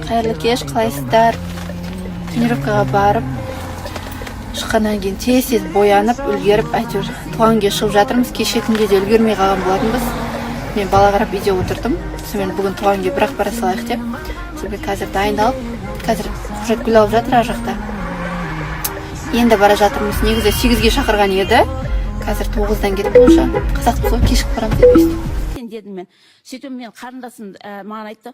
Қайырлы кеш, қалайсыздар? Тренировкаға барып, шыққаннан кейін тез боянып, үлгеріп, әйтеуір туған күнге шығып жатырмыз. Кеше күнге де үлгермей қалған болатынбыз. Мен бала қарап үйде отырдым. Сонымен бүгін туған күнге бірақ бара салайық деп. Сонымен қазір дайындалып, қазір құжат гүл алып жатыр ар жақта. Енді бара жатырмыз. Негізі 8-ге шақырған еді. Қазір 9-дан кетіп болша. Қазақпыз ғой, кешігіп барамыз деп естідім. Дедім мен. Сөйтіп мен қарындасым маған айтты,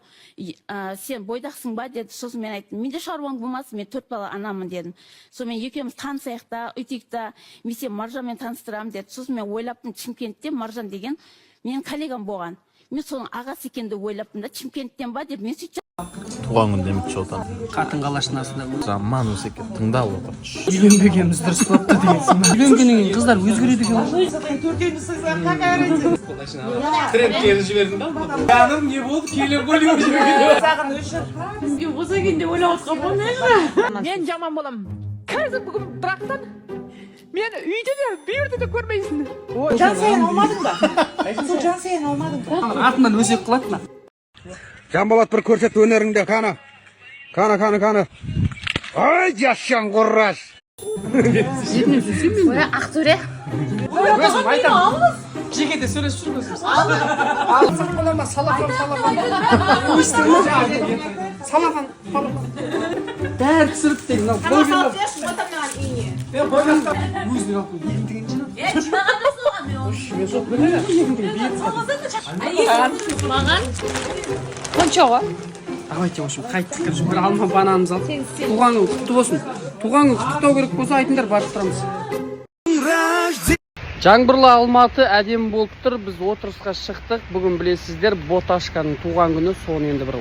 сен бойдақсың ба деді. Сосын мен айттым, менде шаруаң болмасын, мен 4 бала анамын дедім. Сосын мен екеуміз танысайық та, үйтейік та, мен сені Маржанмен таныстырамын деді. Сосын мен ойлаптым, Шымкентте Маржан деген менің коллегам болған. Мен соның ағасы екенді ойлаптым да, Шымкенттен ба деп мен сөйтіп туған күн демекші отан. Қатын қалашынасында Заман осы екен, тыңдап отыршы. үйленбегеніміз дұрыс болыпты дегенсің ба? Үйленгеннен кейін қыздар өзгереді екен ғой. Трендтерді жібердің ба? Жаным не болды? Келіп бөліп жүрген. Саған үшін. Мен осы күнде ойлап отқан болмайсың. Мен жаман боламын. Қазір бүгін бірақтан мен үйде де берді де көрмейсің. Жан сайын алмадың ба? Сол жан сайын алмадың ба? Артынан өсек қылады ма? Жамболат бір көрсет өнеріңде, қаны. Қаны. Ай, жашан құрраш. Ой, Ақтөре. Өзім айтамын. Жекеде сөйлесіп жүрміз. Алсақ бола ма? Салахан. Салахан. Бәрі түсіріп дейін. Өзіне алып Қаншаға? Давайте, в общем, қайттық. Бір алма бананымыз алып. Туған күн құтты болсын. Туған күн құттықтау керек болса айтыңдар, барып тұрамыз. Жаңбырлы Алматы әдемі болып тұр. Біз отырысқа шықтық. Бүгін білесіздер, Боташканың туған күні. Соны енді бір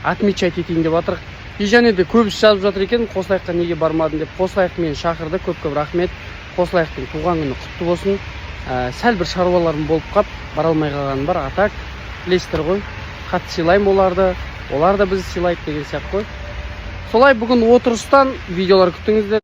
отмечать етейін деп жатырық. И және де көбісі жазып жатыр екен, Қосылайыққа неге бармадың деп. Қосылайық мені шақырды. Көп рахмет. Қосылайықтың туған күні құтты болсын. Сәл бір шаруаларым болып қап, бара алмай қалғаным бар. Атак, білесіздер ғой. Қатты сыйлаймын оларды. Олар да бізді сыйлайды деген сияқты ғой. Солай бүгін отырыстан видеолар күтіңіздер.